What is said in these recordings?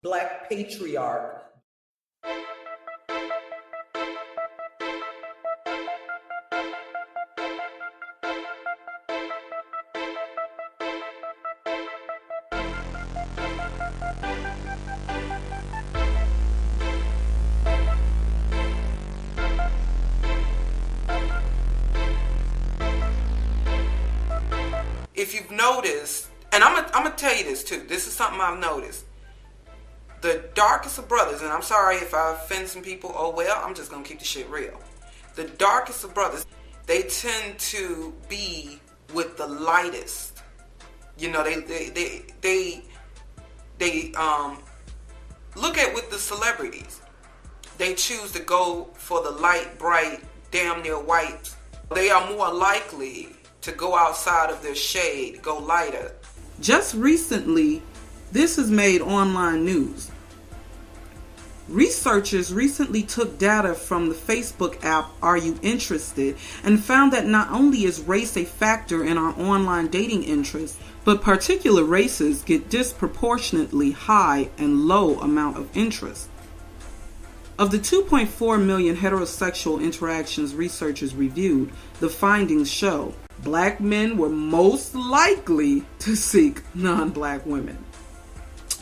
Black patriarch. If you've noticed, and I'm gonna tell you this too, this is something I've noticed. The darkest of brothers, and I'm sorry if I offend some people, oh well, I'm just gonna keep the shit real. The darkest of brothers, they tend to be with the lightest. You know, they look at with the celebrities. They choose to go for the light, bright, damn near white. They are more likely to go outside of their shade, go lighter. Just recently, this has made online news. Researchers recently took data from the Facebook app Are You Interested and found that not only is race a factor in our online dating interests, but particular races get disproportionately high and low amount of interest. Of the 2.4 million heterosexual interactions researchers reviewed, the findings show Black men were most likely to seek non-black women.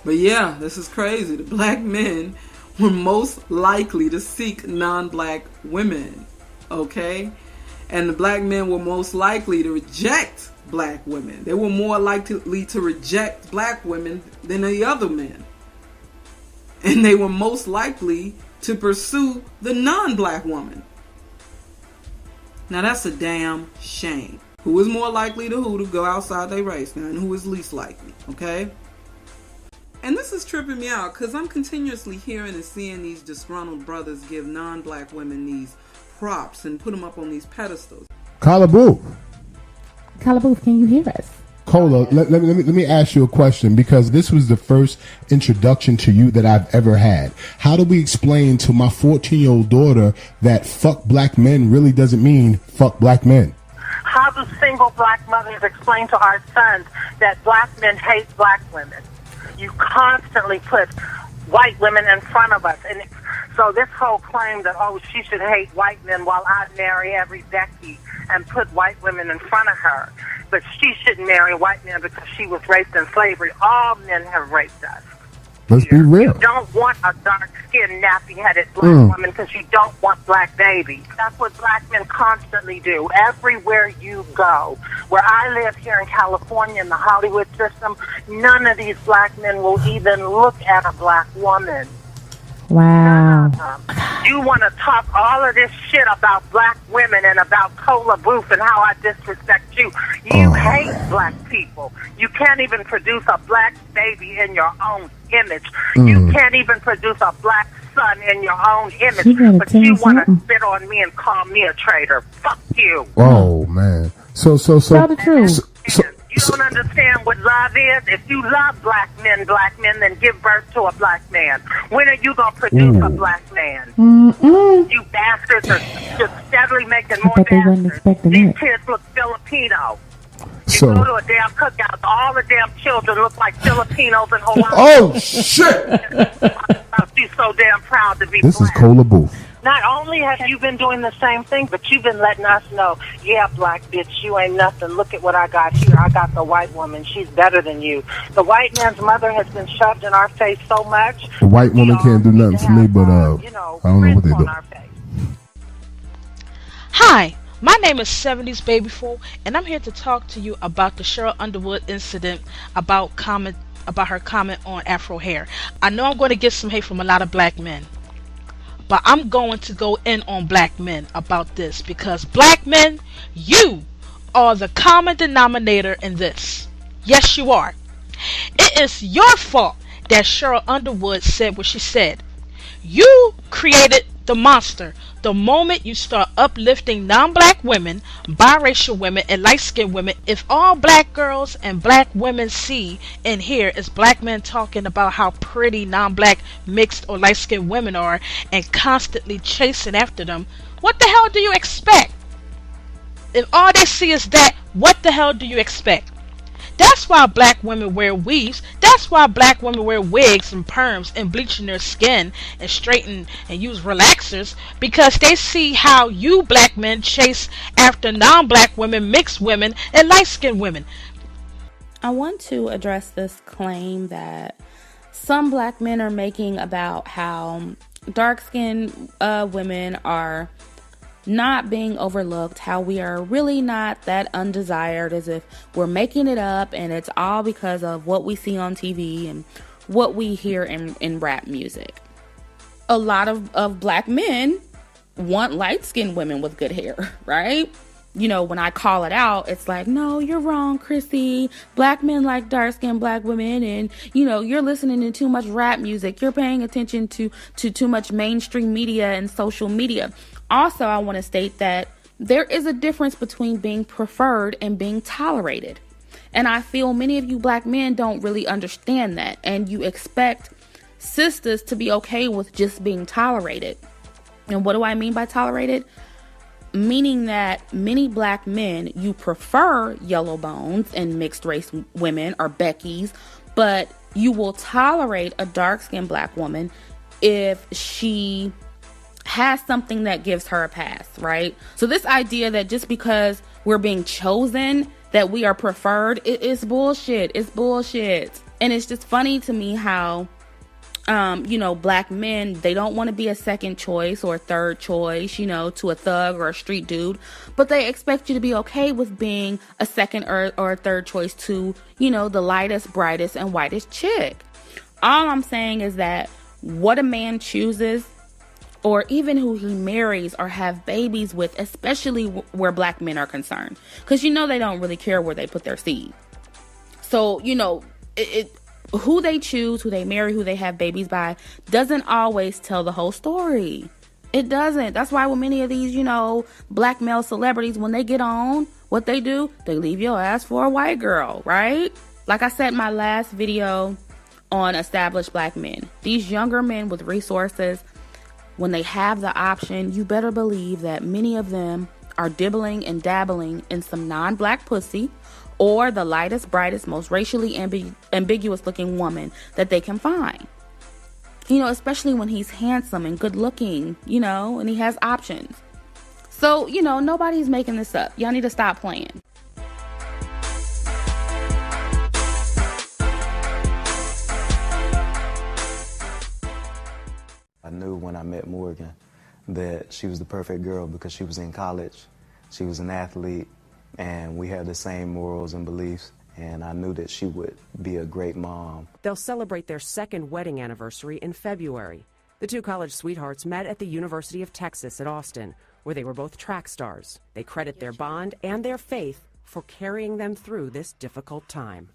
But yeah, this is crazy. The black men were most likely to seek non-black women. Okay? And the black men were most likely to reject black women. They were more likely to reject black women than the other men. And they were most likely to pursue the non-black woman. Now that's a damn shame. Who is more likely to go outside their race now, and who is least likely, okay? And this is tripping me out because I'm continuously hearing and seeing these disgruntled brothers give non-black women these props and put them up on these pedestals. Carla Booth, can you hear us? Cola, let me ask you a question, because this was the first introduction to you that I've ever had. How do we explain to my 14-year-old daughter that fuck black men really doesn't mean fuck black men? How do single black mothers explain to our sons that black men hate black women? You constantly put white women in front of us. And so this whole claim that, oh, she should hate white men while I marry every Becky and put white women in front of her. But she shouldn't marry white men because she was raised in slavery. All men have raped us. Let's be real. You don't want a dark-skinned, nappy-headed black woman because you don't want black babies. That's what black men constantly do. Everywhere you go. Where I live here in California in the Hollywood system, none of these black men will even look at a black woman. Wow. You want to talk all of this shit about black women and about Cola Booth and how I disrespect you. You hate black people. You can't even produce a black baby in your own image. You can't even produce a black son in your own image. But you want to spit on me and call me a traitor. Fuck you. Oh, man. So. Tell the truth. You don't understand what love is? If you love black men, then give birth to a black man. When are you going to produce a black man? You bastards are just steadily making more bastards. These kids look Filipino. You go to a damn cookout, all the damn children look like Filipinos in Hawaii. Oh, shit! She's so damn proud to be This black. is Cola Booth. Not only have you been doing the same thing, but you've been letting us know, yeah, black bitch, you ain't nothing. Look at what I got here. I got the white woman. She's better than you. The white man's mother has been shoved in our face so much. The white woman can't do nothing for me, but I don't know what they do. Hi, my name is 70s Babyful, and I'm here to talk to you about the Cheryl Underwood incident, about her comment on Afro hair. I know I'm going to get some hate from a lot of black men, but I'm going to go in on black men about this, because black men, you are the common denominator in this. Yes, you are. It is your fault that Cheryl Underwood said what she said. You created the monster the moment you start uplifting non-black women, biracial women, and light-skinned women. If all black girls and black women see and hear is black men talking about how pretty non-black mixed or light-skinned women are and constantly chasing after them, what the hell do you expect? If all they see is that, what the hell do you expect? That's why black women wear weaves. That's why black women wear wigs and perms and bleaching their skin and straighten and use relaxers, because they see how you black men chase after non-black women, mixed women, and light-skinned women. I want to address this claim that some black men are making about how dark-skinned women are not being overlooked, how we are really not that undesired, as if we're making it up and it's all because of what we see on TV and what we hear in rap music. A lot of black men want light-skinned women with good hair, right? You know, when I call it out, it's like, no, you're wrong, Chrissy. Black men like dark-skinned black women, and, you know, you're listening to too much rap music. You're paying attention to too much mainstream media and social media. Also, I want to state that there is a difference between being preferred and being tolerated. And I feel many of you black men don't really understand that, and you expect sisters to be okay with just being tolerated. And what do I mean by tolerated? Meaning that many black men, you prefer yellow bones and mixed race women or Becky's, but you will tolerate a dark-skinned black woman if she has something that gives her a pass, right? So this idea that just because we're being chosen, that we are preferred, it's bullshit. It's bullshit. And it's just funny to me how black men, they don't want to be a second choice or a third choice, to a thug or a street dude, but they expect you to be okay with being a second or a third choice to, the lightest, brightest, and whitest chick. All I'm saying is that what a man chooses, or even who he marries or have babies with, especially where black men are concerned, because they don't really care where they put their seed. So, who they choose, who they marry, who they have babies by, doesn't always tell the whole story. It doesn't. That's why with many of these, black male celebrities, when they get on, what they do, they leave your ass for a white girl, right? Like I said in my last video on established black men, these younger men with resources, when they have the option, you better believe that many of them are dibbling and dabbling in some non-black pussy, or the lightest, brightest, most racially ambiguous looking woman that they can find. Especially when he's handsome and good looking, and he has options. So, nobody's making this up. Y'all need to stop playing. I knew when I met Morgan that she was the perfect girl because she was in college, she was an athlete, and we had the same morals and beliefs, and I knew that she would be a great mom. They'll celebrate their second wedding anniversary in February. The two college sweethearts met at the University of Texas at Austin, where they were both track stars. They credit their bond and their faith for carrying them through this difficult time.